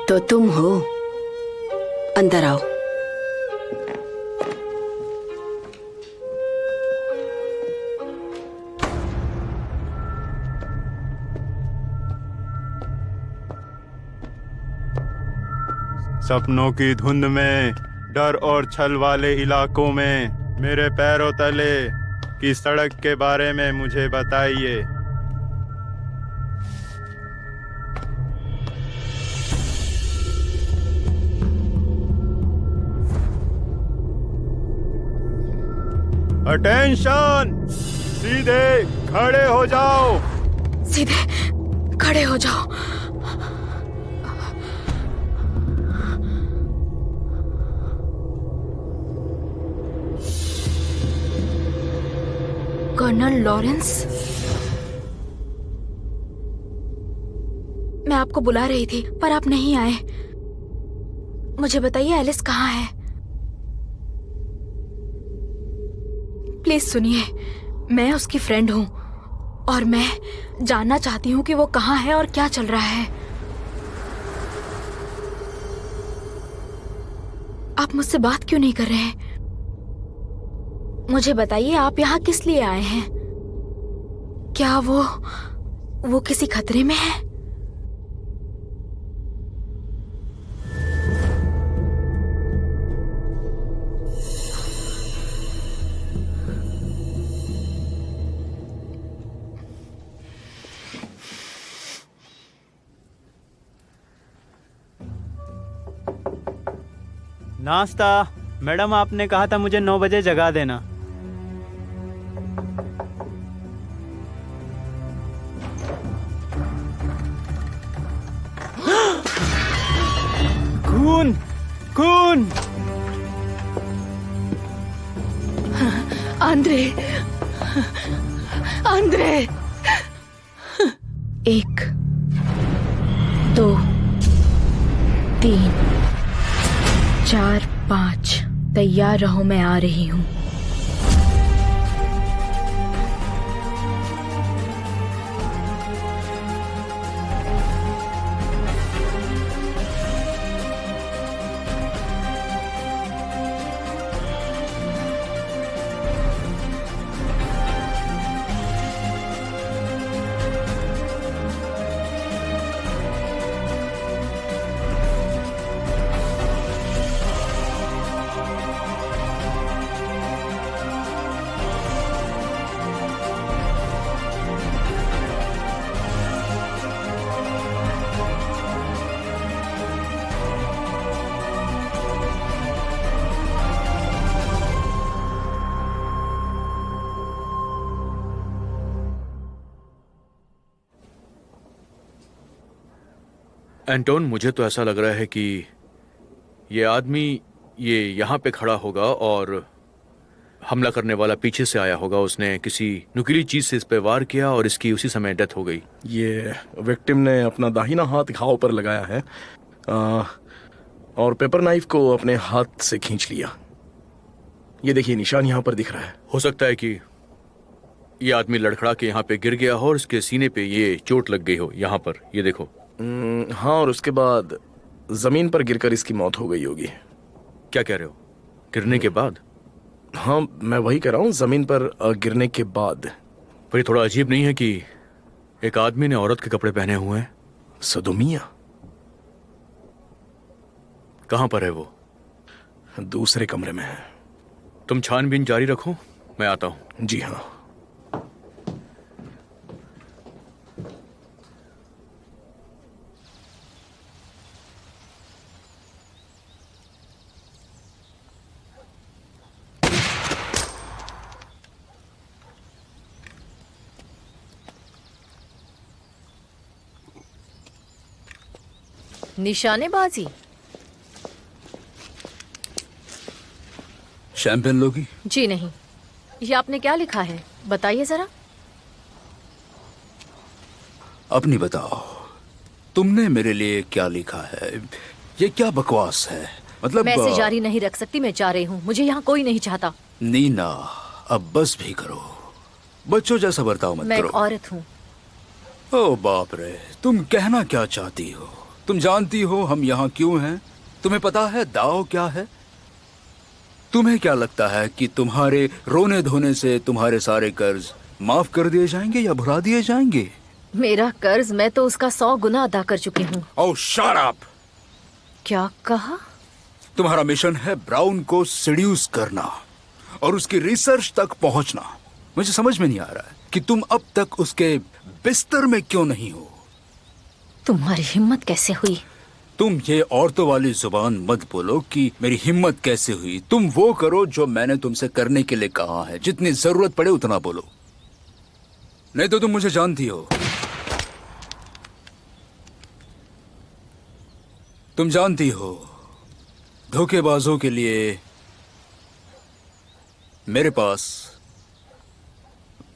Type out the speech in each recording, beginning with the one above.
तो तुम हो, अंदर आओ। सपनों की धुंध में, डर और छल वाले इलाकों में, मेरे पैरों तले की सड़क के बारे में मुझे बताइए। अटेंशन! सीधे खड़े हो जाओ। सीधे खड़े हो जाओ। कर्नल लॉरेंस, मैं आपको बुला रही थी पर आप नहीं आए। मुझे बताइए एलिस कहाँ है? प्लीज सुनिए, मैं उसकी फ्रेंड हूँ और मैं जानना चाहती हूँ कि वो कहाँ है और क्या चल रहा है। आप मुझसे बात क्यों नहीं कर रहे हैं? मुझे बताइए आप यहाँ किस लिए आए हैं? क्या वो किसी खतरे में है? नाश्ता। मैडम, आपने कहा था मुझे 9 बजे जगा देना। खून! खून! Andre, Andre. 1 2 3 4 5। तैयार रहो, मैं आ रही हूँ। एंटोन, मुझे तो ऐसा लग रहा है कि ये आदमी ये यहाँ पे खड़ा होगा और हमला करने वाला पीछे से आया होगा। उसने किसी नुकीली चीज से इस पे वार किया और इसकी उसी समय डेथ हो गई। ये विक्टिम ने अपना दाहिना हाथ घाव पर लगाया है और पेपर नाइफ को अपने हाथ से खींच लिया। ये देखिए, निशान यहाँ पर दिख रहा है। हो सकता है कि ये आदमी लड़खड़ा के यहाँ पे गिर गया हो और इसके सीने पे ये चोट लग गई हो। यहाँ पर ये देखो। हाँ, और उसके बाद जमीन पर गिरकर इसकी मौत हो गई होगी। क्या कह रहे हो? गिरने के बाद? हाँ, मैं वही कह रहा हूँ, जमीन पर गिरने के बाद। पर ये थोड़ा अजीब नहीं है कि एक आदमी ने औरत के कपड़े पहने हुए हैं? सदोमिया। कहाँ पर है वो? दूसरे कमरे में है। तुम छानबीन जारी रखो, मैं आता हूँ। जी हाँ। निशानेबाजी? शैंपेन लोगी? जी नहीं। ये आपने क्या लिखा है, बताइए जरा। अपनी बताओ, तुमने मेरे लिए क्या लिखा है? ये क्या बकवास है? मतलब मैं इसे जारी नहीं रख सकती, मैं जा रही हूँ। मुझे यहाँ कोई नहीं चाहता। नीना, अब बस भी करो। बच्चों जैसा बर्ताव मत मैं करो। एक औरत हूँ। ओ बाप रे, तुम कहना क्या चाहती हो? तुम जानती हो हम यहाँ क्यों हैं? तुम्हें पता है दाव क्या है? तुम्हें क्या लगता है कि तुम्हारे रोने धोने से तुम्हारे सारे कर्ज माफ कर दिए जाएंगे या भुला दिए जाएंगे? मेरा कर्ज मैं तो उसका 100 गुना अदा कर चुकी हूँ। ओह शट अप! क्या कहा? तुम्हारा मिशन है ब्राउन को सेड्यूस करना और उसकी रिसर्च तक पहुंचना। मुझे समझ में नहीं आ रहा है कि तुम अब तक उसके बिस्तर में क्यों नहीं हो। तुम्हारी हिम्मत कैसे हुई? तुम ये औरतों वाली जुबान मत बोलो कि मेरी हिम्मत कैसे हुई। तुम वो करो जो मैंने तुमसे करने के लिए कहा है। जितनी जरूरत पड़े उतना बोलो, नहीं तो तुम मुझे जानती हो। तुम जानती हो धोखेबाजों के लिए मेरे पास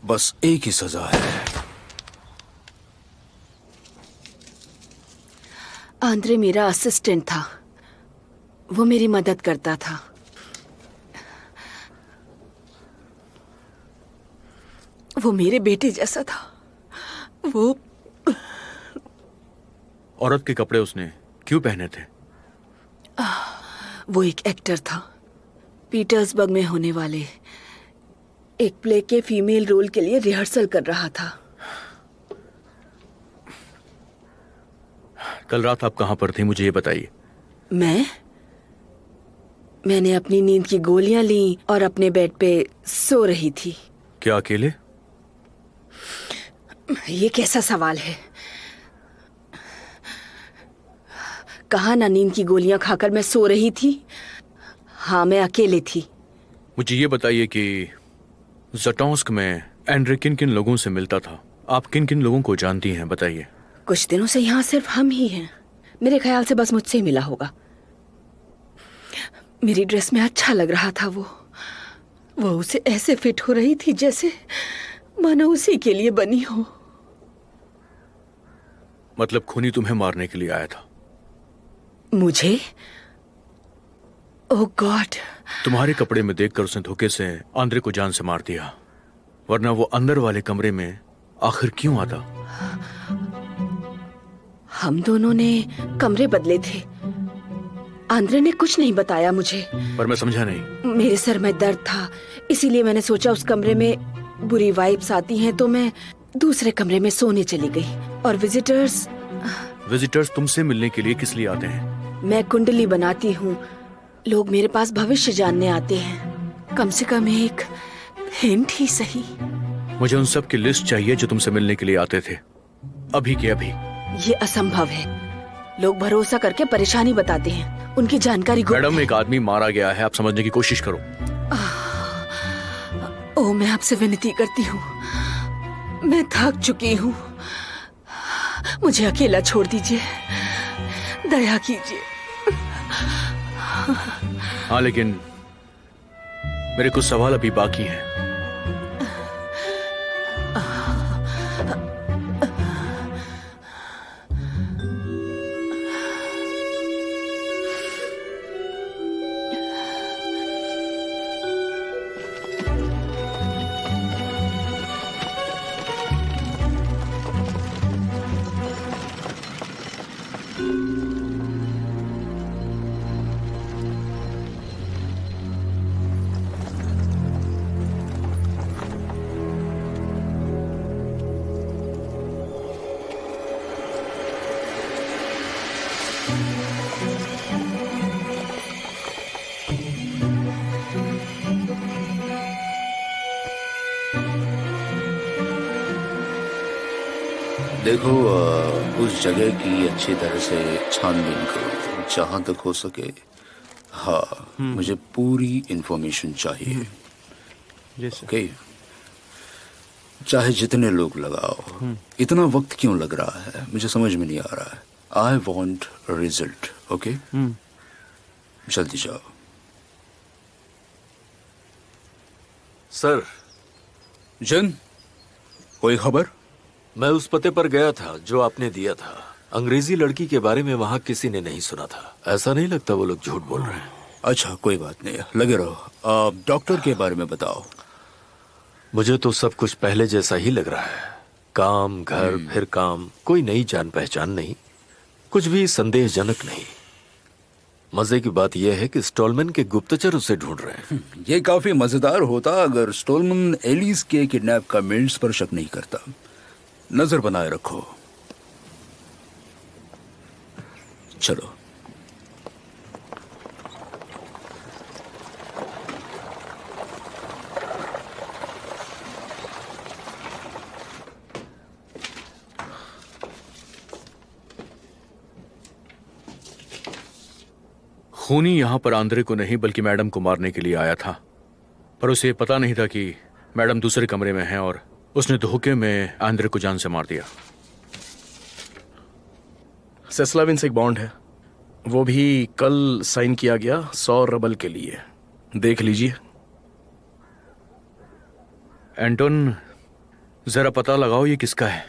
बस एक ही सजा है। आंद्रे मेरा असिस्टेंट था, वो मेरी मदद करता था। वो मेरे बेटे जैसा था। वो औरत के कपड़े उसने क्यों पहने थे? वो एक एक्टर था। पीटर्सबर्ग में होने वाले एक प्ले के फीमेल रोल के लिए रिहर्सल कर रहा था। कल रात आप कहाँ पर थी, मुझे ये बताइए। मैंने अपनी नींद की गोलियां ली और अपने बेड पे सो रही थी। क्या अकेले? ये कैसा सवाल है? कहा ना नींद की गोलियां खाकर मैं सो रही थी। हाँ, मैं अकेले थी। मुझे ये बताइए कि जटोंस्क में एंड्रे किन किन लोगों से मिलता था? आप किन किन लोगों को जानती हैं, बताइए। कुछ दिनों से यहाँ सिर्फ हम ही हैं। मेरे ख्याल से बस मुझसे ही मिला होगा। मेरी ड्रेस में अच्छा लग रहा था वो उसे ऐसे फिट हो रही थी जैसे मानो उसी के लिए बनी हो। मतलब खूनी तुम्हें मारने के लिए आया था? मुझे? ओह गॉड! तुम्हारे कपड़े में देखकर उसने धोखे से आंद्रे को जान से मार दिया, वरना वो अंदर वाले कमरे में आखिर क्यों आता? हम दोनों ने कमरे बदले थे। आंद्रे ने कुछ नहीं बताया मुझे। पर मैं समझा नहीं। मेरे सर में दर्द था, इसीलिए मैंने सोचा उस कमरे में बुरी वाइब्स आती हैं, तो मैं दूसरे कमरे में सोने चली गई। और विजिटर्स तुमसे मिलने के लिए किस लिए आते हैं? मैं कुंडली बनाती हूँ। लोग मेरे पास भविष्य जानने आते हैं। कम से कम एक हिंट ही सही। मुझे उन सब की लिस्ट चाहिए जो तुमसे मिलने के लिए आते थे, अभी के अभी। ये असंभव है। लोग भरोसा करके परेशानी बताते हैं, उनकी जानकारी गुप्त मैडम, है। एक आदमी मारा गया है, आप समझने की कोशिश करो। ओह, मैं आपसे विनती करती हूँ, मैं थक चुकी हूँ। मुझे अकेला छोड़ दीजिए, दया कीजिए। हाँ, लेकिन मेरे कुछ सवाल अभी बाकी हैं। देखो, उस जगह की अच्छी तरह से छानबीन करो जहां तक हो सके। हाँ, मुझे पूरी इंफॉर्मेशन चाहिए। ओके, चाहे जितने लोग लगाओ। इतना वक्त क्यों लग रहा है, मुझे समझ में नहीं आ रहा है। I want result. ओके, जल्दी जाओ। सर, जन, कोई खबर? मैं उस पते पर गया था जो आपने दिया था। अंग्रेजी लड़की के बारे में वहाँ किसी ने नहीं सुना था। ऐसा नहीं लगता वो लोग झूठ बोल रहे हैं। अच्छा, कोई बात नहीं, लगे रहो। डॉक्टर के बारे में बताओ। मुझे तो सब कुछ पहले जैसा ही लग रहा है। काम, घर, फिर काम, कोई नई जान पहचान नहीं। कुछ भी संदेहजनक नहीं। मजे की बात यह है कि स्टॉलमैन के गुप्तचर उसे ढूंढ रहे हैं। ये काफी मजेदार होता अगर स्टोलमैन एलिस के किडनैप का मिल्स पर शक नहीं करता। नजर बनाए रखो। चलो। खूनी यहाँ पर आंद्रे को नहीं बल्कि मैडम को मारने के लिए आया था, पर उसे पता नहीं था कि मैडम दूसरे कमरे में हैं और उसने धोखे में आंद्रे को जान से मार दिया। सेस्लाविन से एक बॉन्ड है, वो भी कल साइन किया गया 100 रबल के लिए। देख लीजिए। एंटोन, जरा पता लगाओ ये किसका है।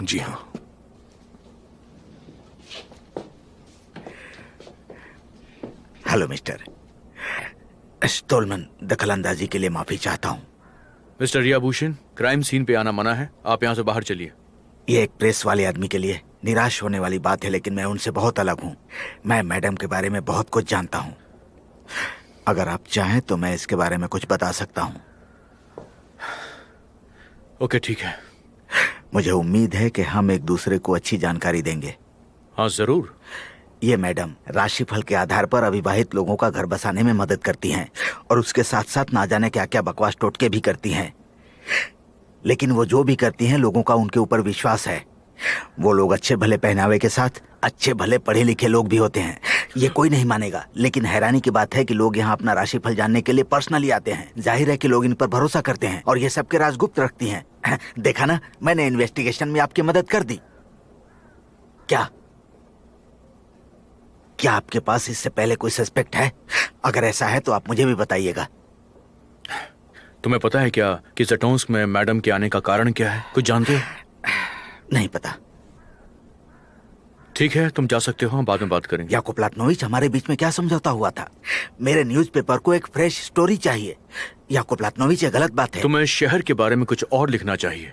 जी हाँ। हेलो मिस्टर स्टोलमैन, दखलंदाजी के लिए माफी चाहता हूँ। मिस्टर रियाभूषण, क्राइम सीन पे आना मना है, आप यहाँ से बाहर चलिए। ये एक प्रेस वाले आदमी के लिए निराश होने वाली बात है, लेकिन मैं उनसे बहुत अलग हूँ। मैं मैडम के बारे में बहुत कुछ जानता हूँ। अगर आप चाहें तो मैं इसके बारे में कुछ बता सकता हूँ। ओके, ठीक है। मुझे उम्मीद है कि हम एक दूसरे को अच्छी जानकारी देंगे। हाँ जरूर। ये मैडम राशिफल के आधार पर अविवाहित लोगों का घर बसाने में मदद करती हैं और उसके साथ साथ ना जाने क्या क्या बकवास टोटके भी करती हैं। लेकिन वो जो भी करती हैं, लोगों का उनके ऊपर विश्वास है। वो लोग अच्छे भले पहनावे के साथ अच्छे भले पढ़े लिखे लोग भी होते हैं। ये कोई नहीं मानेगा, लेकिन हैरानी की बात है कि लोग यहाँ अपना राशिफल जानने के लिए पर्सनली आते हैं। जाहिर है कि लोग इन पर भरोसा करते हैं और ये सबके राज गुप्त रखती हैं। देखा ना, मैंने इन्वेस्टिगेशन में आपकी मदद कर दी। क्या आपके पास इससे पहले कोई सस्पेक्ट है? अगर ऐसा है तो आप मुझे भी बताइएगा। तुम्हें पता है क्या कि ज़ेटोंस्क में मैडम के आने का कारण क्या है? कुछ जानते हो? नहीं पता। ठीक है, तुम जा सकते हो, हम बाद में बात करेंगे। याकूब प्लातनोविच, हमारे बीच में क्या समझौता हुआ था? मेरे न्यूज़पेपर को एक फ्रेश स्टोरी चाहिए। याकूब प्लातनोविच, ये गलत बात है। तुम्हें शहर के बारे में कुछ और लिखना चाहिए।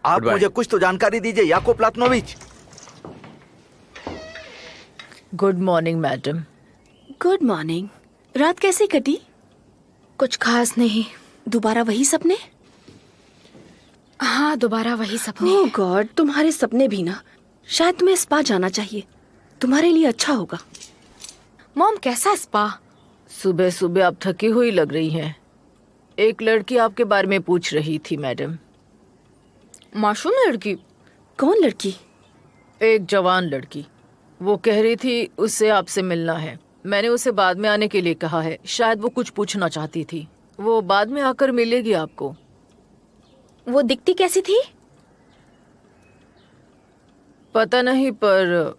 आप मुझे कुछ तो जानकारी दीजिए Yakub Platonovich. Good morning madam. Good morning. रात कैसी कटी? कुछ खास नहीं। दोबारा वही सपने? हाँ, दोबारा वही सपने। ओह गॉड, तुम्हारे सपने भी ना। शायद तुम्हें स्पा जाना चाहिए, तुम्हारे लिए अच्छा होगा। मॉम, कैसा स्पा? सुबह सुबह आप थकी हुई लग रही हैं। एक लड़की आपके बारे में पूछ रही थी मैडम। मासूम लड़की? कौन लड़की? एक जवान लड़की। वो कह रही थी उससे आपसे मिलना है। मैंने उसे बाद में आने के लिए कहा है, शायद वो कुछ पूछना चाहती थी। वो बाद में आकर मिलेगी आपको। वो दिखती कैसी थी? पता नहीं, पर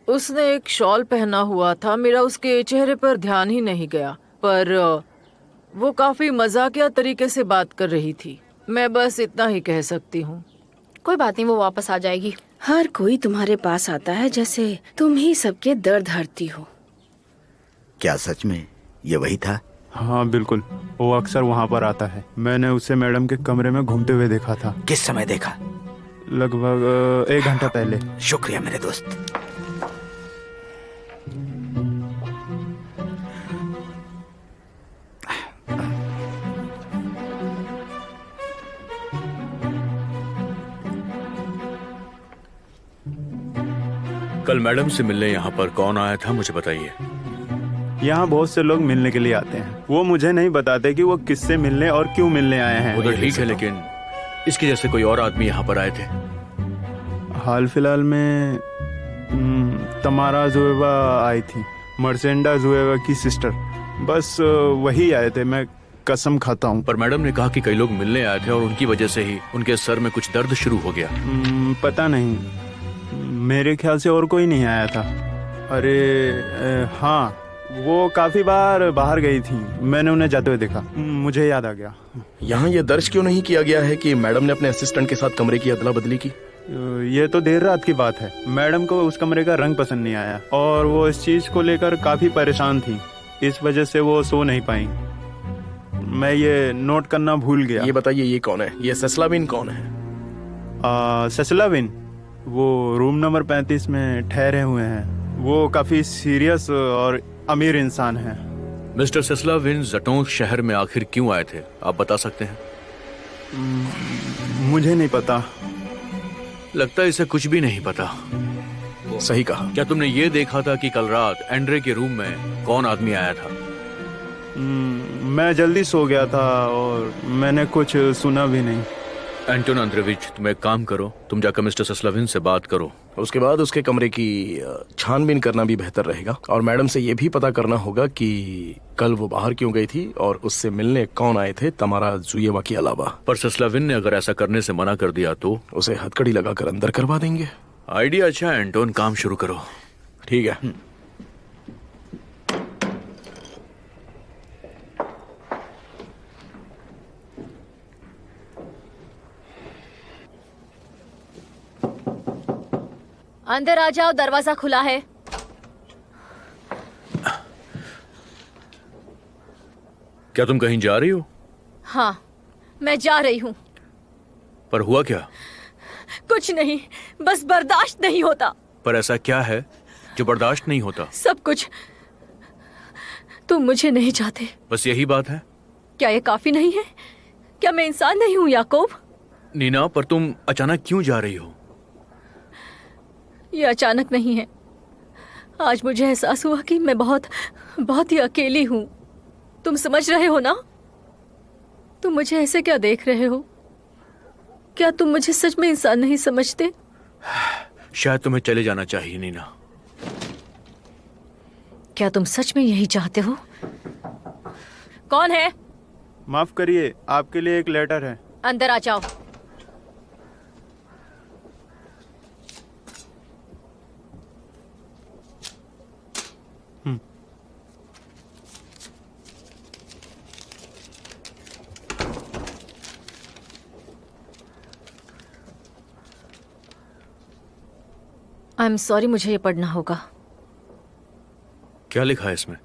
उसने एक शॉल पहना हुआ था। मेरा उसके चेहरे पर ध्यान ही नहीं गया, पर वो काफी मजाकिया तरीके से बात कर रही थी। मैं बस इतना ही कह सकती हूँ। कोई बात नहीं, वो वापस आ जाएगी। हर कोई तुम्हारे पास आता है जैसे तुम ही सबके दर्द हरती हो। क्या सच में ये वही था? हाँ बिल्कुल, वो अक्सर वहाँ पर आता है। मैंने उसे मैडम के कमरे में घूमते हुए देखा था। किस समय देखा? लगभग 1 घंटा पहले। शुक्रिया मेरे दोस्त। कल मैडम से मिलने यहाँ पर कौन आया था, मुझे बताइए। यहाँ बहुत से लोग मिलने के लिए आते हैं। वो मुझे नहीं बताते कि वो किससे मिलने और क्यों मिलने आए हैं। उधर ठीक है, लेकिन इसके जैसे कोई और आदमी यहाँ पर आए थे? हाल फिलहाल में तमारा जुएवा आई थी, मर्सेंडा जुएवा की सिस्टर। बस वही आए थे, मैं कसम खाता हूँ। पर मैडम ने कहा कि कई लोग मिलने आए थे और उनकी वजह से ही उनके सर में कुछ दर्द शुरू हो गया। पता नहीं, मेरे ख्याल से और कोई नहीं आया था। अरे हाँ, वो काफी बार बाहर गई थी, मैंने उन्हें जाते हुए देखा। मुझे याद आ गया। यहाँ ये दर्ज क्यों नहीं किया गया है कि मैडम ने अपने असिस्टेंट के साथ कमरे की अदला बदली की? ये तो देर रात की बात है। मैडम को उस कमरे का रंग पसंद नहीं आया और वो इस चीज को लेकर काफी परेशान थी। इस वजह से वो सो नहीं पाई। मैं ये नोट करना भूल गया। ये बताइए, ये कौन है? ये सेस्लाविन कौन है? सेस्लाविन वो रूम नंबर 35 में ठहरे हुए हैं। वो काफी सीरियस और अमीर इंसान हैं। मिस्टर सेस्लाविन जटों शहर में आखिर क्यों आए थे, आप बता सकते हैं? मुझे नहीं पता। लगता है इसे कुछ भी नहीं पता। सही कहा। क्या तुमने ये देखा था कि कल रात एंड्रे के रूम में कौन आदमी आया था? मैं जल्दी सो गया था और मैंने कुछ सुना भी नहीं। एंटोन अंद्रेविच, तुम एक काम करो, तुम जाकर मिस्टर सेस्लाविन से बात करो। उसके बाद उसके कमरे की छानबीन करना भी बेहतर रहेगा और मैडम से ये भी पता करना होगा कि कल वो बाहर क्यों गई थी और उससे मिलने कौन आए थे तमारा जुएवा के अलावा। पर सेस्लाविन ने अगर ऐसा करने से मना कर दिया तो उसे हथकड़ी लगाकर अंदर करवा देंगे। आइडिया अच्छा है एंटोन, काम शुरू करो। ठीक है। अंदर आ जाओ, दरवाजा खुला है। क्या तुम कहीं जा रही हो? हाँ, मैं जा रही हूँ। पर हुआ क्या? कुछ नहीं, बस बर्दाश्त नहीं होता। पर ऐसा क्या है जो बर्दाश्त नहीं होता? सब कुछ। तुम मुझे नहीं चाहते। बस यही बात है? क्या ये काफी नहीं है? क्या मैं इंसान नहीं हूँ याकूब? नीना, पर तुम अचानक क्यों जा रही हो? ये अचानक नहीं है। आज मुझे एहसास हुआ कि मैं बहुत ही अकेली हूँ। तुम समझ रहे हो ना? तुम मुझे ऐसे क्या देख रहे हो? क्या तुम मुझे सच में इंसान नहीं समझते? शायद तुम्हें चले जाना चाहिए नीना। क्या तुम सच में यही चाहते हो? कौन है? माफ करिए, आपके लिए एक लेटर है। अंदर आ जाओ। आई एम सॉरी, मुझे ये पढ़ना होगा। क्या लिखा है इसमें?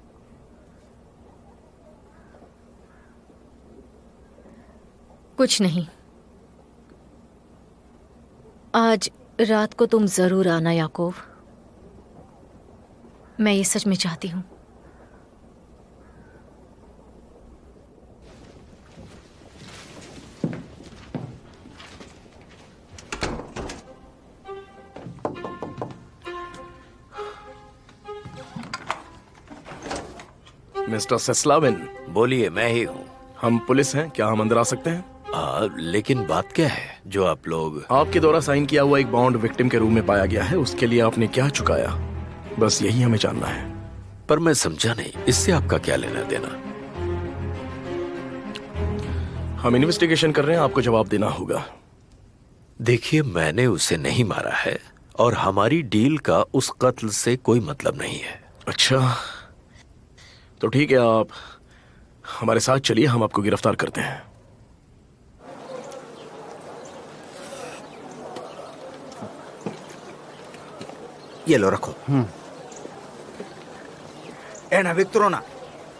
कुछ नहीं। आज रात को तुम जरूर आना याकूब। मैं ये सच में चाहती हूँ। मिस्टर सेस्लाविन। बोलिए, मैं ही हूँ। हम पुलिस हैं, क्या हम अंदर आ सकते हैं? लेकिन बात क्या है जो आप लोग? आपके द्वारा साइन किया हुआ एक बॉन्ड विक्टिम के रूम में पाया गया है, उसके लिए आपने क्या चुकाया? बस यही हमें जानना है। पर मैं समझा नहीं, इससे आपका क्या लेना देना? हम इन्वेस्टिगेशन कर रहे हैं, आपको जवाब देना होगा। देखिए, मैंने उसे नहीं मारा है और हमारी डील का उस कत्ल से कोई मतलब नहीं है। अच्छा, तो ठीक है, आप हमारे साथ चलिए, हम आपको गिरफ्तार करते हैं। ये लो, रखो। एना विक्टोरोना,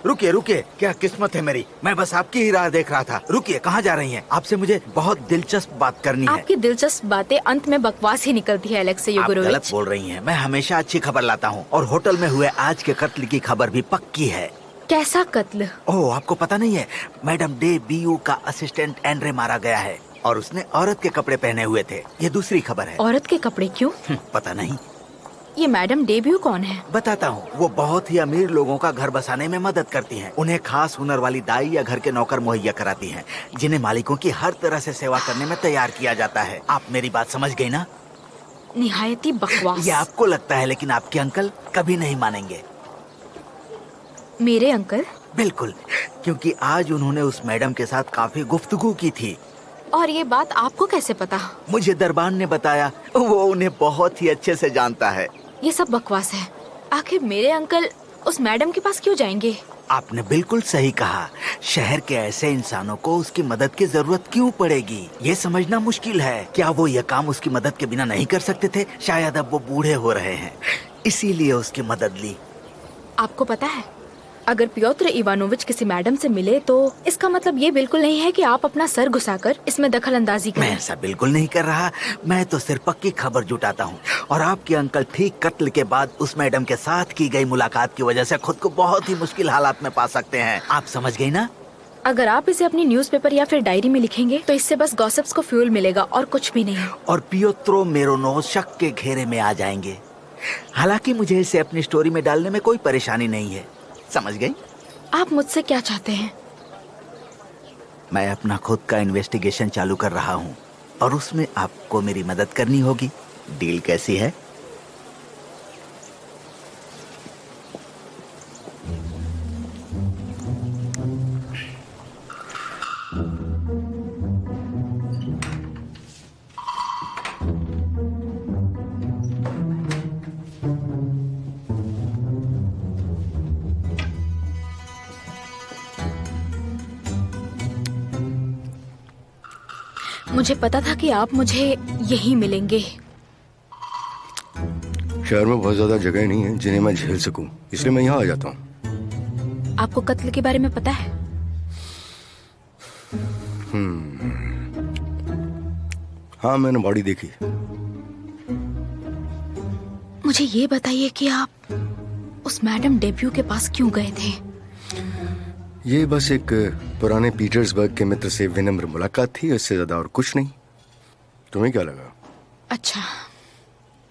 रुकिए रुकिए, क्या किस्मत है मेरी। मैं बस आपकी ही राह देख रहा था। रुकिए, कहाँ जा रही हैं? आपसे मुझे बहुत दिलचस्प बात करनी है। आपकी दिलचस्प बातें अंत में बकवास ही निकलती है अलेक्सी आप योगोरोविच। गलत बोल रही हैं। मैं हमेशा अच्छी खबर लाता हूँ और होटल में हुए आज के कत्ल की खबर भी पक्की है। कैसा कत्ल? ओह, आपको पता नहीं है? मैडम डे बीयू का असिस्टेंट एंड्रे मारा गया है और उसने औरत के कपड़े पहने हुए थे। ये दूसरी खबर है। औरत के कपड़े क्यों? पता नहीं। ये मैडम डेब्यू कौन है? बताता हूँ। वो बहुत ही अमीर लोगों का घर बसाने में मदद करती हैं। उन्हें खास हुनर वाली दाई या घर के नौकर मुहैया कराती हैं, जिन्हें मालिकों की हर तरह से सेवा करने में तैयार किया जाता है। आप मेरी बात समझ गई ना? निहायती बकवास। ये आपको लगता है, लेकिन आपके अंकल कभी नहीं मानेंगे। मेरे अंकल? बिल्कुल, क्योंकि आज उन्होंने उस मैडम के साथ काफी गुफ्तगू की थी। और ये बात आपको कैसे पता? मुझे दरबान ने बताया। वो उन्हें बहुत ही अच्छे से जानता है। ये सब बकवास है। आखिर मेरे अंकल उस मैडम के पास क्यों जाएंगे? आपने बिल्कुल सही कहा। शहर के ऐसे इंसानों को उसकी मदद की जरूरत क्यों पड़ेगी, ये समझना मुश्किल है। क्या वो यह काम उसकी मदद के बिना नहीं कर सकते थे? शायद अब वो बूढ़े हो रहे हैं, इसीलिए उसकी मदद ली। आपको पता है, अगर प्योत्र इवानोविच किसी मैडम से मिले तो इसका मतलब ये बिल्कुल नहीं है कि आप अपना सर घुसाकर इसमें दखल अंदाजी मैं करें। ऐसा बिल्कुल नहीं कर रहा। मैं तो सिर्फ पक्की खबर जुटाता हूँ और आपके अंकल ठीक कत्ल के बाद उस मैडम के साथ की गई मुलाकात की वजह से खुद को बहुत ही मुश्किल हालात में पा सकते हैं। आप समझ गई ना? अगर आप इसे अपनी न्यूज़पेपर या फिर डायरी में लिखेंगे तो इससे बस गॉसिप्स को फ्यूल मिलेगा और कुछ भी नहीं। और पियोत्रो मेरोनोव शक के घेरे में आ जाएंगे। हालांकि मुझे इसे अपनी स्टोरी में डालने में कोई परेशानी नहीं है। समझ गई? आप मुझसे क्या चाहते हैं? मैं अपना खुद का इन्वेस्टिगेशन चालू कर रहा हूँ और उसमें आपको मेरी मदद करनी होगी। डील कैसी है? मुझे पता था कि आप मुझे यहीं मिलेंगे। शहर में बहुत ज्यादा जगह नहीं है जिन्हें मैं झेल सकूं, इसलिए मैं यहाँ आ जाता हूँ। आपको कत्ल के बारे में पता है? हाँ, मैंने बॉडी देखी। मुझे ये बताइए कि आप उस मैडम डेब्यू के पास क्यों गए थे? ये बस एक पुराने पीटर्सबर्ग के मित्र से विनम्र मुलाकात थी, इससे ज्यादा और कुछ नहीं। तुम्हें क्या लगा? अच्छा,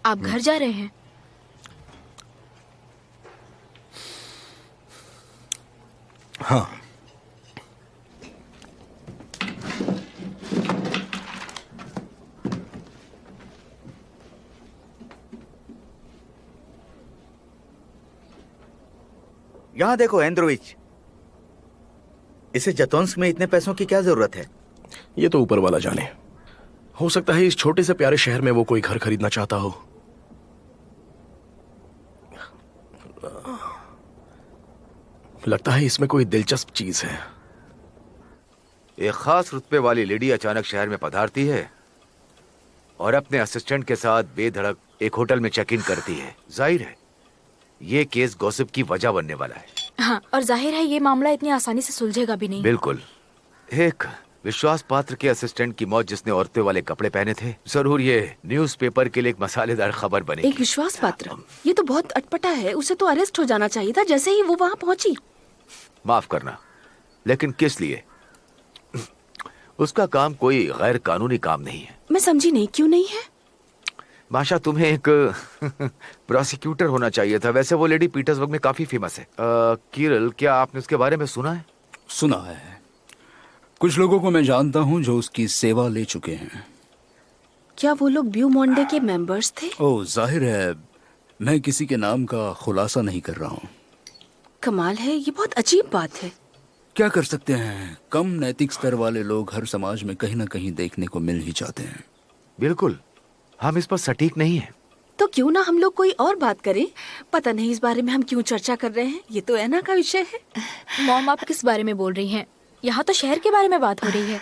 आप घर जा रहे हैं? हाँ। यहाँ देखो एंड्रोविच, इसे जतोंस्क में इतने पैसों की क्या जरूरत है? ये तो ऊपर वाला जाने। हो सकता है इस छोटे से प्यारे शहर में वो कोई घर खरीदना चाहता हो। लगता है इसमें कोई दिलचस्प चीज है। एक खास रुतबे वाली लेडी अचानक शहर में पधारती है और अपने असिस्टेंट के साथ बेधड़क एक होटल में चेक इन करती है। जाहिर है ये केस गॉसिप की वजह बनने वाला है। हाँ, और जाहिर है ये मामला इतनी आसानी से सुलझेगा भी नहीं। बिल्कुल। एक विश्वास पात्र के असिस्टेंट की मौत जिसने औरतें वाले कपड़े पहने थे, जरूर ये न्यूज़पेपर के लिए एक मसालेदार खबर बनेगी। एक विश्वास पात्र? ये तो बहुत अटपटा है। उसे तो अरेस्ट हो जाना चाहिए था जैसे ही वो वहाँ पहुंची। माफ करना, लेकिन किस लिए? उसका काम कोई गैर कानूनी काम नहीं है। मैं समझी नहीं, क्यों नहीं है? माशा, तुम्हें एक प्रोसिक्यूटर होना चाहिए था। वैसे वो लेडी पीटर्सबर्ग में काफी फेमस है। किरल, क्या आपने उसके बारे में सुना है? सुना है। कुछ लोगों को मैं जानता हूँ जो उसकी सेवा ले चुके हैं। क्या वो लोग ब्यू मॉन्डे के मेंबर्स थे? ओह, जाहिर है मैं किसी के नाम का खुलासा नहीं कर रहा हूँ। कमाल है, ये बहुत अजीब बात है। क्या कर सकते हैं, कम नैतिक स्तर वाले लोग हर समाज में कहीं ना कहीं देखने को मिल ही जाते हैं। बिल्कुल, हम इस पर सटीक नहीं है। तो क्यों ना हम लोग कोई और बात करें? पता नहीं इस बारे में हम क्यों चर्चा कर रहे हैं। ये तो ऐना का विषय है। मॉम, आप किस बारे में बोल रही हैं? यहाँ तो शहर के बारे में बात हो रही है।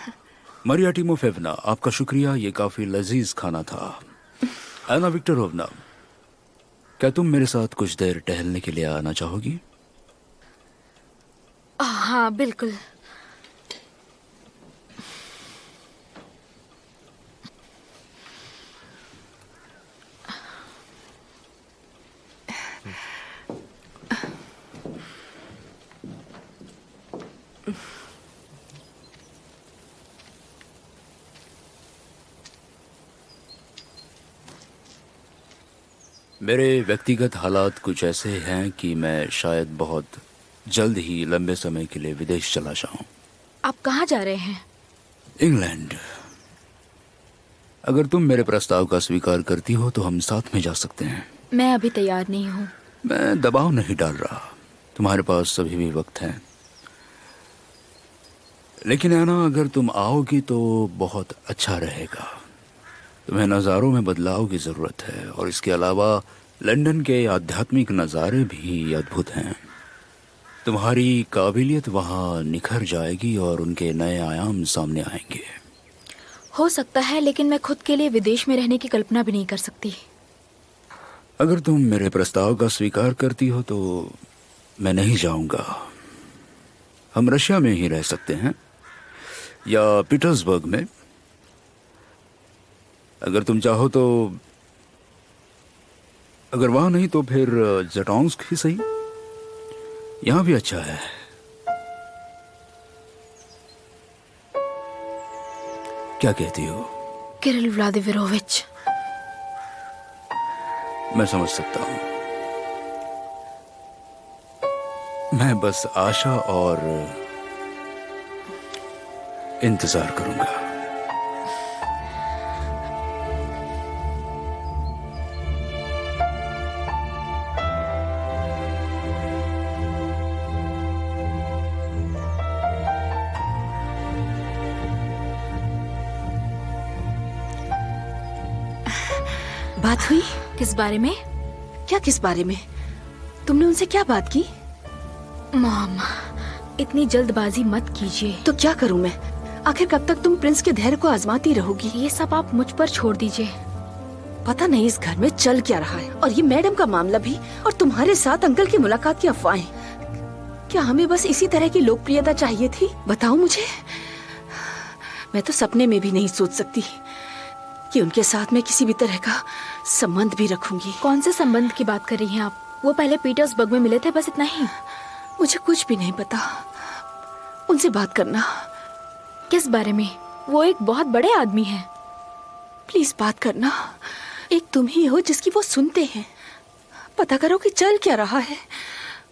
मरिया टिमोफेवना, आपका शुक्रिया, ये काफी लजीज खाना था। एना विक्टोरोवना, क्या तुम मेरे साथ कुछ देर टहलने के लिए आना चाहोगी? हाँ, बिल्कुल। मेरे व्यक्तिगत हालात कुछ ऐसे हैं कि मैं शायद बहुत जल्द ही लंबे समय के लिए विदेश चला जाऊं। आप कहाँ जा रहे हैं? इंग्लैंड। अगर तुम मेरे प्रस्ताव का स्वीकार करती हो तो हम साथ में जा सकते हैं। मैं अभी तैयार नहीं हूँ। मैं दबाव नहीं डाल रहा, तुम्हारे पास अभी भी वक्त है। लेकिन ऐना, अगर तुम आओगी तो बहुत अच्छा रहेगा। तुम्हें नज़ारों में बदलाव की ज़रूरत है और इसके अलावा लंदन के आध्यात्मिक नज़ारे भी अद्भुत हैं। तुम्हारी काबिलियत वहाँ निखर जाएगी और उनके नए आयाम सामने आएंगे। हो सकता है, लेकिन मैं खुद के लिए विदेश में रहने की कल्पना भी नहीं कर सकती। अगर तुम मेरे प्रस्ताव का स्वीकार करती हो तो मैं नहीं जाऊंगा। हम रशिया में ही रह सकते हैं या पीटर्सबर्ग में, अगर तुम चाहो तो। अगर वहां नहीं तो फिर जटोंस्क ही सही, यहां भी अच्छा है। क्या कहती हो? Kirill Vladimirovich. मैं समझ सकता हूं। मैं बस आशा और इंतजार करूंगा। बात हुई? किस बारे में? क्या किस बारे में? तुमने उनसे क्या बात की? मॉम, इतनी जल्दबाजी मत कीजिए। तो क्या करूं मैं? आखिर कब तक तुम प्रिंस के धैर्य को आजमाती रहोगी? ये सब आप मुझ पर छोड़ दीजिए। पता नहीं इस घर में चल क्या रहा है, और ये मैडम का मामला भी, और तुम्हारे साथ अंकल की मुलाकात की अफवाहें। क्या हमें बस इसी तरह की लोकप्रियता चाहिए थी? बताओ मुझे। मैं तो सपने में भी नहीं सोच सकती कि उनके साथ मैं किसी भी तरह का संबंध भी रखूंगी। कौन से संबंध की बात कर रही हैं आप? वो पहले पीटर्सबर्ग में मिले थे, बस इतना ही। मुझे कुछ भी नहीं पता। उनसे बात करना। किस बारे में? वो एक बहुत बड़े आदमी हैं। प्लीज बात करना। एक तुम ही हो जिसकी वो सुनते हैं। पता करो कि चल क्या रहा है।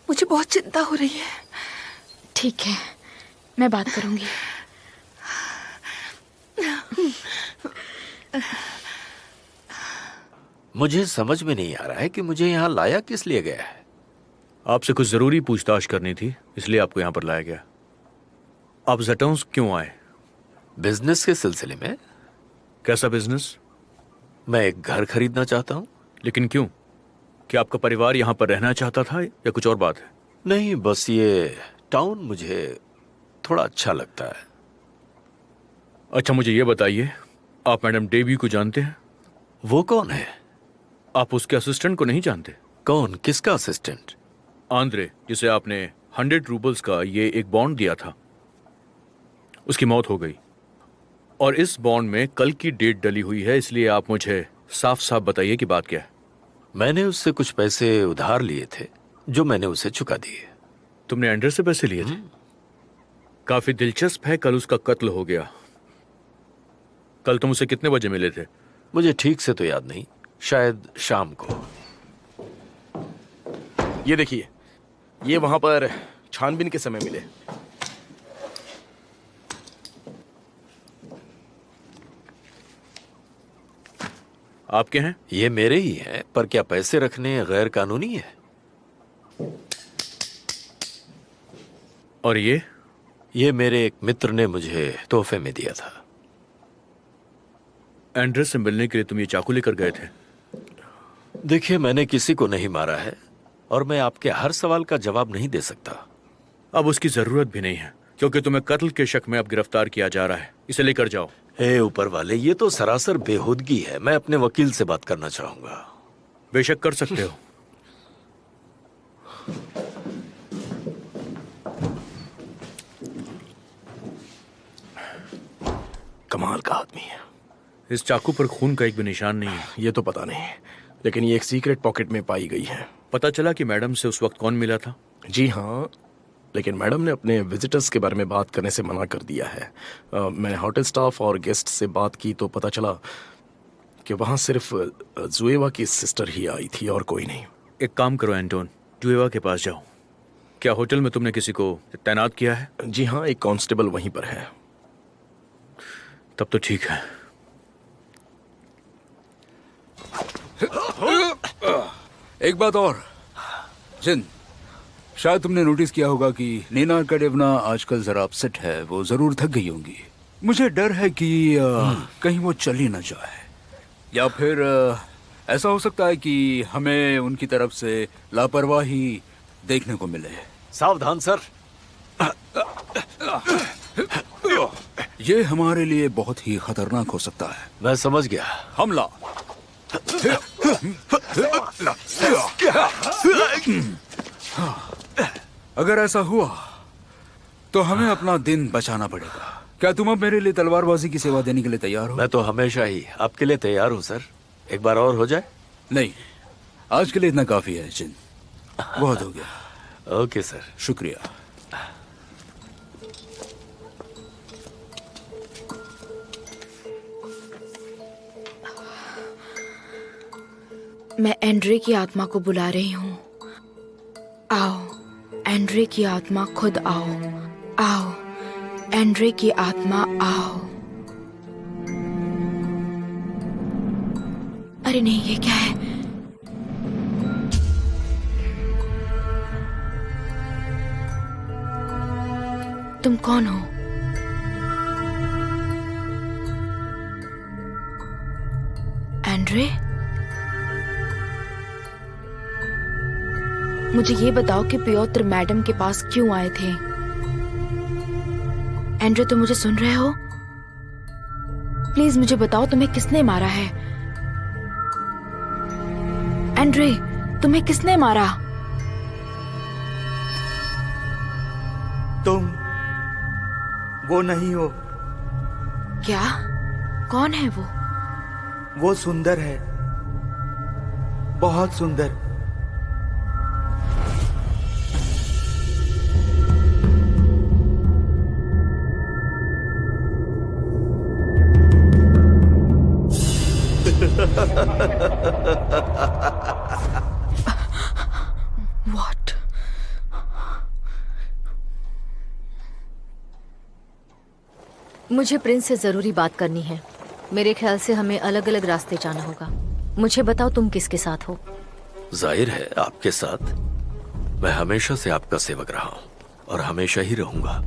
मुझे बहुत चिंता हो रही है। ठीक है, मैं बात करूंगी। मुझे समझ में नहीं आ रहा है कि मुझे यहाँ लाया किस लिए गया है। आपसे कुछ जरूरी पूछताछ करनी थी, इसलिए आपको यहाँ पर लाया गया। आप जटोंस्क क्यों आए? बिजनेस के सिलसिले में। कैसा बिजनेस? मैं एक घर खरीदना चाहता हूँ। लेकिन क्यों? क्या आपका परिवार यहाँ पर रहना चाहता था या कुछ और बात है? नहीं, बस ये टाउन मुझे थोड़ा अच्छा लगता है। अच्छा, मुझे ये बताइए, आप मैडम डेवी को जानते हैं? वो कौन है? आप उसके असिस्टेंट को नहीं जानते? कौन? किसका असिस्टेंट? आंद्रे, जिसे आपने 100 रूबल्स का ये एक बॉन्ड दिया था। उसकी मौत हो गई, और इस बॉन्ड में कल की डेट डली हुई है, इसलिए आप मुझे साफ साफ बताइए कि बात क्या है। मैंने उससे कुछ पैसे उधार लिए थे जो मैंने उसे चुका दिए। तुमने एंड्रे से पैसे लिए थे? काफी दिलचस्प है, कल उसका कत्ल हो गया। कल तुम उसे कितने बजे मिले थे? मुझे ठीक से तो याद नहीं, शायद शाम को। ये देखिए, ये वहां पर छानबीन के समय मिले। आपके हैं? ये मेरे ही हैं, पर क्या पैसे रखने गैर कानूनी है? और ये मेरे एक मित्र ने मुझे तोहफे में दिया था। एंड्रे से मिलने के लिए तुम ये चाकू लेकर गए थे? देखिए, मैंने किसी को नहीं मारा है, और मैं आपके हर सवाल का जवाब नहीं दे सकता। अब उसकी जरूरत भी नहीं है, क्योंकि तुम्हें कत्ल के शक में अब गिरफ्तार किया जा रहा है। इसे लेकर जाओ। हे ऊपर वाले, ये तो सरासर बेहूदगी है। मैं अपने वकील से बात करना चाहूंगा। बेशक कर सकते हो। कमाल का आदमी है। इस चाकू पर खून का एक भी निशान नहीं है। ये तो पता नहीं, लेकिन ये एक सीक्रेट पॉकेट में पाई गई है। पता चला कि मैडम से उस वक्त कौन मिला था? जी हाँ, लेकिन मैडम ने अपने विजिटर्स के बारे में बात करने से मना कर दिया है। मैंने होटल स्टाफ और गेस्ट से बात की तो पता चला कि वहाँ सिर्फ जुएवा की सिस्टर ही आई थी और कोई नहीं। एक काम करो एंटोन, जुएवा के पास जाओ। क्या होटल में तुमने किसी को तैनात किया है? जी हाँ, एक कांस्टेबल वहीं पर है। तब तो ठीक है। एक बात और जिन, शायद तुमने नोटिस किया होगा कि नीना अर्काड्येवना आजकल जरा अपसेट है। वो जरूर थक गई होंगी। मुझे डर है कि कहीं वो चली ना जाए, या फिर ऐसा हो सकता है कि हमें उनकी तरफ से लापरवाही देखने को मिले। सावधान सर। ये हमारे लिए बहुत ही खतरनाक हो सकता है। मैं समझ गया। हमला। अगर ऐसा हुआ तो हमें अपना दिन बचाना पड़ेगा। क्या तुम अब मेरे लिए तलवारबाजी की सेवा देने के लिए तैयार हो? मैं तो हमेशा ही आपके लिए तैयार हूँ सर। एक बार और हो जाए? नहीं, आज के लिए इतना काफी है जिन, बहुत हो गया। Okay sir. शुक्रिया। मैं एंड्रे की आत्मा को बुला रही हूँ। आओ एंड्रे की आत्मा, खुद आओ। आओ एंड्रे की आत्मा, आओ। अरे नहीं, ये क्या है? तुम कौन हो? एंड्रे, मुझे ये बताओ कि पियोत्र मैडम के पास क्यों आए थे? एंड्रे, तुम मुझे सुन रहे हो? प्लीज मुझे बताओ, तुम्हें किसने मारा है? एंड्रे, तुम्हें किसने मारा? तुम वो नहीं हो। क्या? कौन है वो? वो सुंदर है, बहुत सुंदर। What? मुझे प्रिंस से जरूरी बात करनी है। मेरे ख्याल से हमें अलग अलग रास्ते जाना होगा। मुझे बताओ तुम किसके साथ हो? जाहिर है आपके साथ। मैं हमेशा से आपका सेवक रहा हूं और हमेशा ही रहूंगा।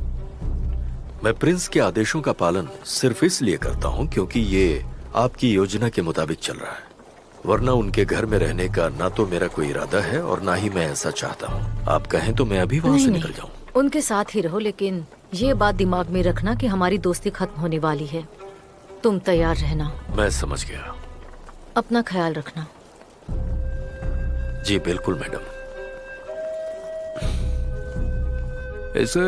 मैं प्रिंस के आदेशों का पालन सिर्फ इसलिए करता हूं क्योंकि ये आपकी योजना के मुताबिक चल रहा है। वरना उनके घर में रहने का ना तो मेरा कोई इरादा है और ना ही मैं ऐसा चाहता हूं। आप कहें तो मैं अभी वहां से निकल जाऊं। उनके साथ ही रहो, लेकिन ये बात दिमाग में रखना कि हमारी दोस्ती खत्म होने वाली है। तुम तैयार रहना। मैं समझ गया। अपना ख्याल रखना। जी बिल्कुल मैडम। ऐसे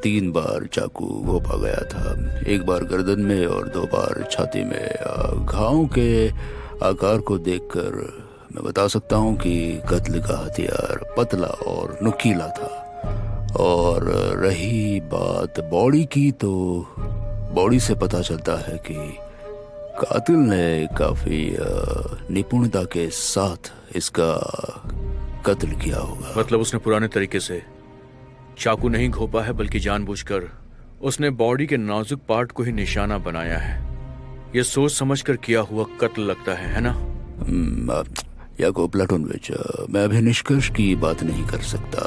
3 बार चाकू घोंपा गया था, एक बार गर्दन में और 2 बार छाती में। घाव के आकार को देखकर मैं बता सकता हूँ कि कत्ल का हथियार पतला और नुकीला था। और रही बात बॉडी की, तो बॉडी से पता चलता है कि कातिल ने काफी निपुणता के साथ इसका कत्ल किया होगा। मतलब उसने पुराने तरीके से चाकू नहीं घोंपा है, बल्कि जानबूझकर उसने बॉडी के नाजुक पार्ट को ही निशाना बनाया है। ये सोच समझकर किया हुआ कत्ल लगता है ना? याकूब प्लाटोनविच, मैं अभी निष्कर्ष की बात नहीं कर सकता।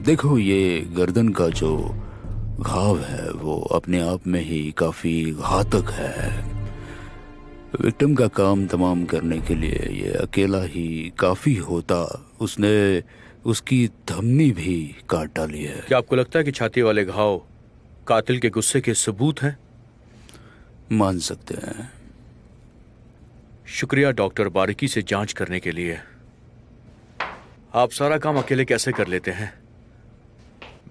देखो, ये गर्दन का जो घाव है वो अपने आप में ही काफी घातक है। विक्टिम का काम तमाम करने के लिए ये अकेला ही काफी होता। उसने उसकी धमनी भी काट डाली है। क्या आपको लगता है कि छाती वाले घाव कातिल के गुस्से के सबूत हैं? मान सकते हैं। शुक्रिया डॉक्टर, बारीकी से जांच करने के लिए। आप सारा काम अकेले कैसे कर लेते हैं?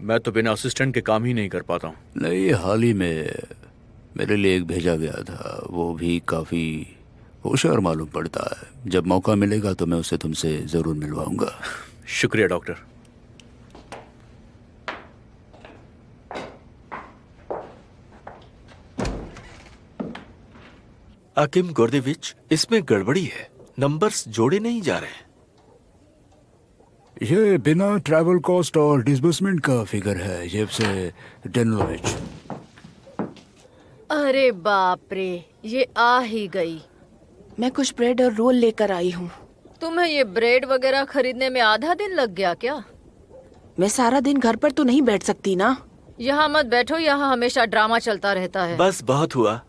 मैं तो बिना असिस्टेंट के काम ही नहीं कर पाता हूँ। नहीं, हाल ही में मेरे लिए एक भेजा गया था, वो भी काफी होशियार मालूम पड़ता है। जब मौका मिलेगा तो मैं उसे तुमसे जरूर मिलवाऊंगा। शुक्रिया डॉक्टर। अकिम गोर्देविच, इसमें गड़बड़ी है। नंबर्स जोड़े नहीं जा रहे हैं। ये बिना ट्रैवल कॉस्ट और डिसबर्समेंट का फिगर है, जेब से डेनलोविच। अरे बाप रे, ये आ ही गई। मैं कुछ ब्रेड और रोल लेकर आई हूँ। तुम्हें ये ब्रेड वगैरह खरीदने में आधा दिन लग गया क्या? मैं सारा दिन घर पर तो नहीं बैठ सकती ना। यहाँ मत बैठो, यहाँ हमेशा ड्रामा चलता रहता है। बस बहुत हुआ।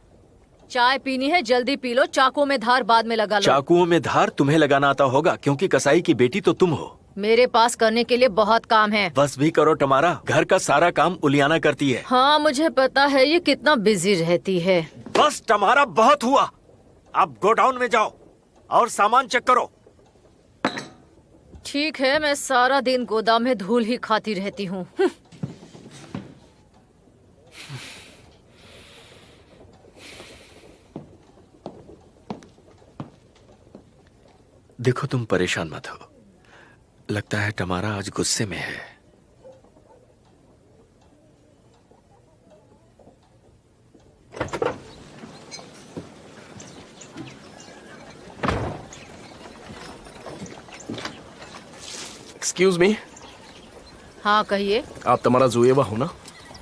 चाय पीनी है, जल्दी पी लो। चाकू में धार बाद में लगा लो। चाकुओं में धार तुम्हें लगाना आता होगा, क्योंकि कसाई की बेटी तो तुम हो। मेरे पास करने के लिए बहुत काम है। बस भी करो टमारा, घर का सारा काम उलियाना करती है। हाँ मुझे पता है, ये कितना बिजी रहती है। बस टमारा, बहुत हुआ। अब गोडाउन में जाओ और सामान चेक करो। ठीक है, मैं सारा दिन गोदाम में धूल ही खाती रहती हूँ। देखो, तुम परेशान मत हो। लगता है टमारा आज गुस्से में है। एक्सक्यूज मी, हाँ कहिए। आप तमारा जुएवा हो ना?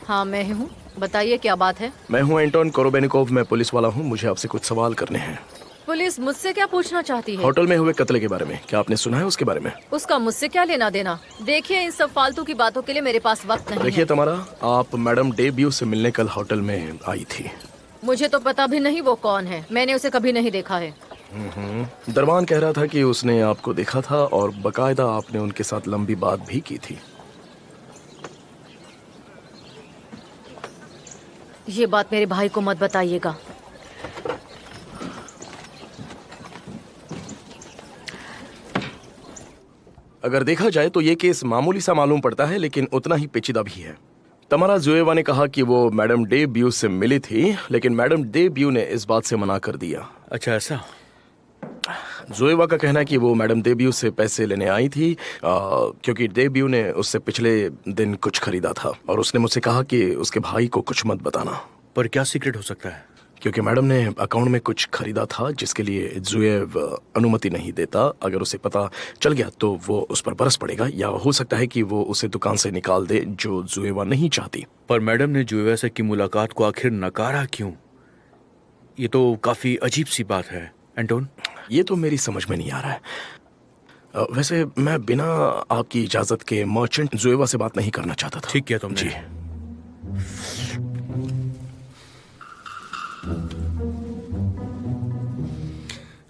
हाँ मैं ही हूँ, बताइए क्या बात है। मैं हूँ एंटोन कोरोबेनिकोव, मैं पुलिस वाला हूँ। मुझे आपसे कुछ सवाल करने हैं। पुलिस मुझसे क्या पूछना चाहती है? होटल में हुए कत्ल के बारे में, क्या आपने सुना है उसके बारे में? उसका मुझसे क्या लेना देना। देखिए, इन सब फालतू की बातों के लिए मेरे पास वक्त नहीं देखिए है। तमारा, आप मैडम डेब्यू से मिलने कल होटल में आई थी। मुझे तो पता भी नहीं वो कौन है, मैंने उसे कभी नहीं देखा है। दरबान कह रहा था कि उसने आपको देखा था और बकायदा आपने उनके साथ लंबी बात भी की थी। ये बात मेरे भाई को मत बताइएगा। अगर देखा जाए तो ये केस मामूली सा मालूम पड़ता है, लेकिन उतना ही पेचीदा भी है। तमारा जुएवा ने कहा कि वो मैडम डेब्यू से मिली थी, लेकिन मैडम डेब्यू ने इस बात से मना कर दिया। अच्छा, ऐसा? जुएवा का कहना है कि वो मैडम डेब्यू से पैसे लेने आई थी क्योंकि डेब्यू ने उससे पिछले दिन कुछ खरीदा था और उसने मुझसे कहा कि उसके भाई को कुछ मत बताना। पर क्या सीक्रेट हो सकता है? क्योंकि मैडम ने अकाउंट में कुछ खरीदा था जिसके लिए जुएव अनुमति नहीं देता। अगर उसे पता चल गया तो वो उस पर बरस पड़ेगा, या हो सकता है कि वो उसे दुकान से निकाल दे, जो जुएवा नहीं चाहती। पर मैडम ने जुएवा से की मुलाकात को आखिर नकारा क्यों? ये तो काफी अजीब सी बात है एंटोन। ये तो मेरी समझ में नहीं आ रहा है। वैसे मैं बिना आपकी इजाजत के मर्चेंट जुएवा से बात नहीं करना चाहता था। ठीक किया तुमने। जी।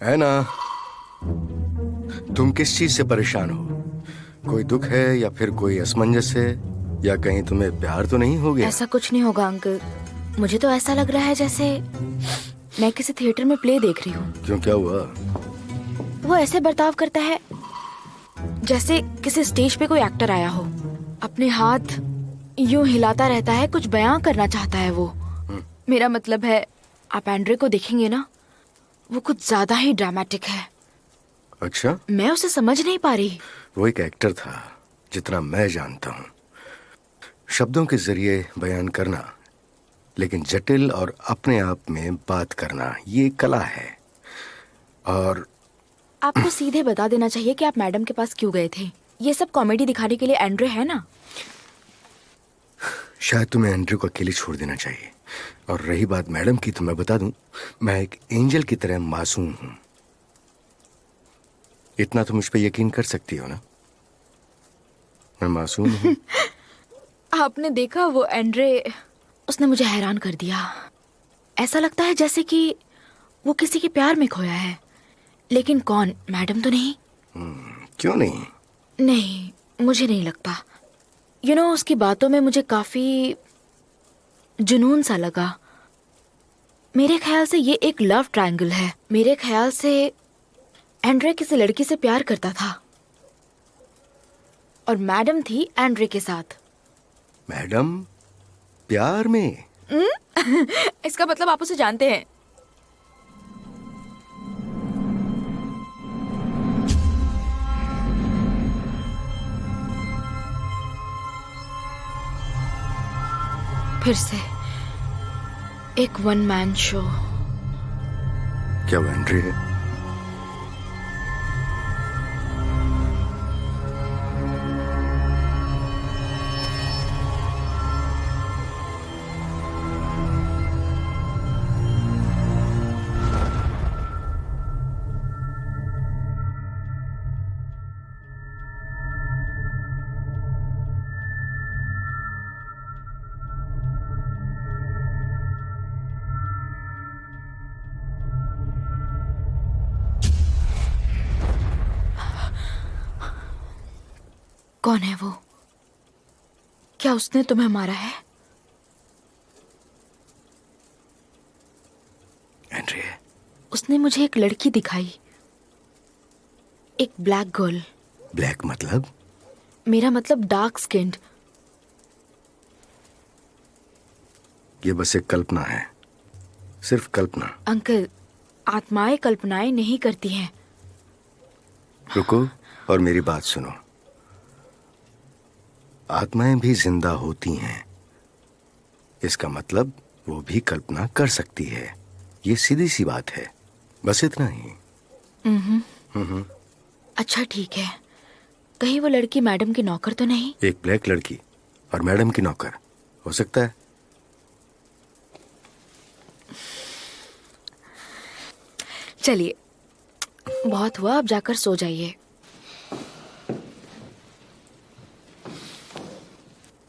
है ना? तुम किस चीज से परेशान हो? कोई दुख है या फिर कोई असमंजस है, या कहीं तुम्हें प्यार तो नहीं हो गया? ऐसा कुछ नहीं होगा अंकल। मुझे तो ऐसा लग रहा है जैसे मैं किसी थिएटर में प्ले देख रही हूँ। क्यों, क्या हुआ? वो ऐसे बर्ताव करता है जैसे किसी स्टेज पे कोई एक्टर आया हो। अपने हाथ यूं हिलाता रहता है, कुछ बयां करना चाहता है वो। मेरा मतलब है, आप एंड्रे को देखेंगे ना, वो कुछ ज्यादा ही ड्रामेटिक है। अच्छा, मैं उसे समझ नहीं पा रही। वो एक एक्टर था, जितना मैं जानता हूँ। शब्दों के जरिए बयान करना, लेकिन जटिल और अपने आप में बात करना, ये कला है। और आपको सीधे बता देना चाहिए कि आप मैडम के पास क्यों गए थे। ये सब कॉमेडी दिखाने के लिए एंड्रे है ना। शायद तुम्हें एंड्रे को अकेले छोड़ देना चाहिए। और रही बात मैडम की, तो मैं बता दूं, मैं एक एंजल की तरह मासूम हूं। इतना तो मुझ पे यकीन कर सकती हो ना, मैं मासूम हूं। आपने देखा वो एंड्रे, उसने मुझे हैरान कर दिया। ऐसा लगता है जैसे कि वो किसी के प्यार में खोया है, लेकिन कौन, मैडम तो नहीं। क्यों नहीं? नहीं, मुझे नहीं लगता। उसकी बातों में मुझे काफी जुनून सा लगा। मेरे ख्याल से ये एक लव ट्रायंगल है। मेरे ख्याल से एंड्रे किसी लड़की से प्यार करता था और मैडम थी एंड्रे के साथ। मैडम प्यार में? इसका मतलब आप उसे जानते हैं। फिर से एक वन मैन शो। क्या वो एंड्रे है? कौन है वो? क्या उसने तुम्हें मारा है? एंड्रे। उसने मुझे एक लड़की दिखाई, एक ब्लैक गर्ल। ब्लैक मतलब? मेरा मतलब डार्क स्किन्ड। ये बस एक कल्पना है, सिर्फ कल्पना। अंकल, आत्माएं कल्पनाएं नहीं करती हैं। रुको और मेरी बात सुनो। आत्माएं भी जिंदा होती हैं, इसका मतलब वो भी कल्पना कर सकती है। ये सीधी सी बात है, बस इतना ही। अच्छा ठीक है, कहीं वो लड़की मैडम की नौकर तो नहीं? एक ब्लैक लड़की और मैडम की नौकर हो सकता है। चलिए, बहुत हुआ, अब जाकर सो जाइए।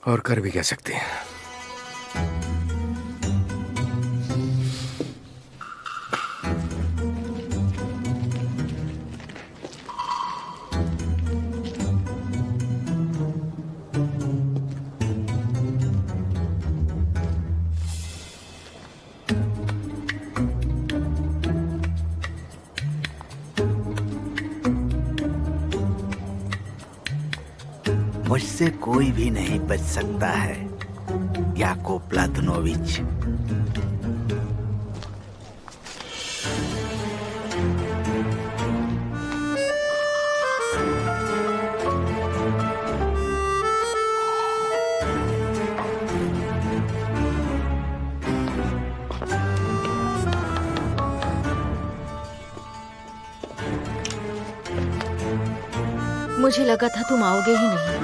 और कर भी कह सकते हैं। मुझसे कोई भी नहीं बच सकता है, याकोब प्लातनोविच। मुझे लगा था तुम आओगे ही नहीं।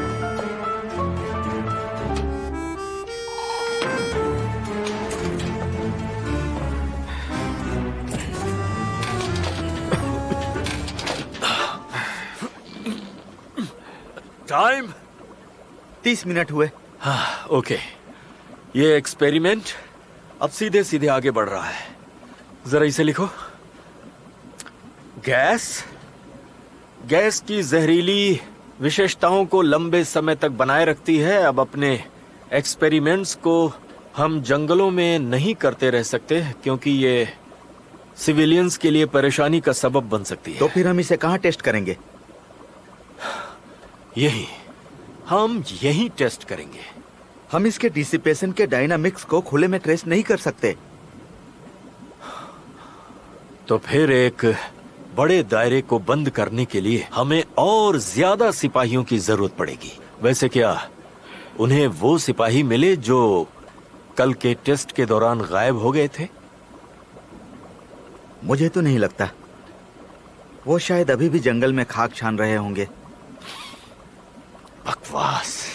टाइम 30 मिनट हुए। हाँ, ओके। ये एक्सपेरिमेंट अब सीधे सीधे आगे बढ़ रहा है। जरा इसे लिखो। गैस की जहरीली विशेषताओं को लंबे समय तक बनाए रखती है। अब अपने एक्सपेरिमेंट्स को हम जंगलों में नहीं करते रह सकते, क्योंकि ये सिविलियंस के लिए परेशानी का सबब बन सकती है। तो फिर हम इसे कहाँ टेस्ट करेंगे? हम यही टेस्ट करेंगे। हम इसके डिसिपेशन के डायनामिक्स को खुले में ट्रेस नहीं कर सकते। तो फिर एक बड़े दायरे को बंद करने के लिए हमें और ज्यादा सिपाहियों की जरूरत पड़ेगी। वैसे क्या उन्हें वो सिपाही मिले जो कल के टेस्ट के दौरान गायब हो गए थे? मुझे तो नहीं लगता। वो शायद अभी भी जंगल में खाक छान रहे होंगे। बकवास।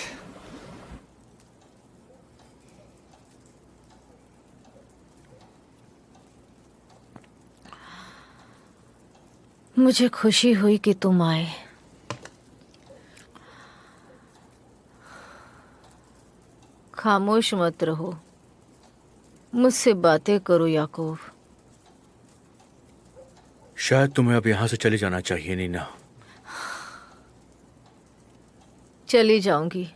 मुझे खुशी हुई कि तुम आए। खामोश मत रहो, मुझसे बातें करो याकूब। शायद तुम्हें अब यहां से चले जाना चाहिए नीना। चली जाऊंगी,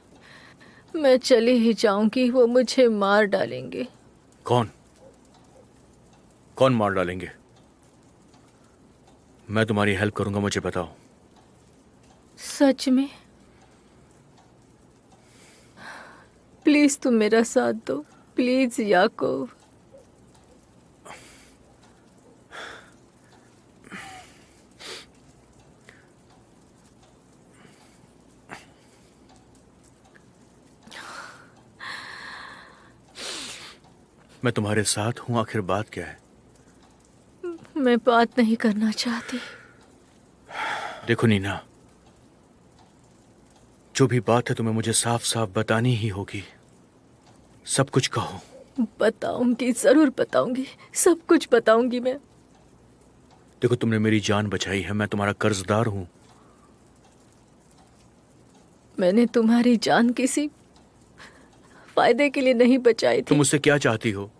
मैं चली ही जाऊंगी। वो मुझे मार डालेंगे। कौन मार डालेंगे? मैं तुम्हारी हेल्प करूंगा, मुझे बताओ। सच में? प्लीज तुम मेरा साथ दो, प्लीज याकूब। मैं तुम्हारे साथ हूं, आखिर बात क्या है? मैं बात नहीं करना चाहती। देखो नीना, जो भी बात है तुम्हें मुझे साफ साफ बतानी ही होगी। सब कुछ कहो। बताऊंगी, जरूर बताऊंगी, सब कुछ बताऊंगी मैं। देखो, तुमने मेरी जान बचाई है, मैं तुम्हारा कर्जदार हूं। मैंने तुम्हारी जान किसी फायदे के लिए नहीं बचाई थी। तुम मुझसे क्या चाहती हो?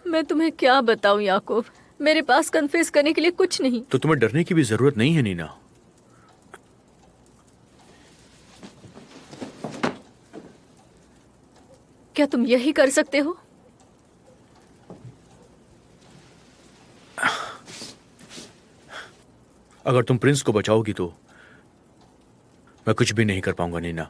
मैं तुम्हें क्या बताऊं याकूब, मेरे पास कन्फेस करने के लिए कुछ नहीं। तो तुम्हें डरने की भी जरूरत नहीं है नीना। क्या तुम यही कर सकते हो? अगर तुम प्रिंस को बचाओगी तो मैं कुछ भी नहीं कर पाऊंगा नीना।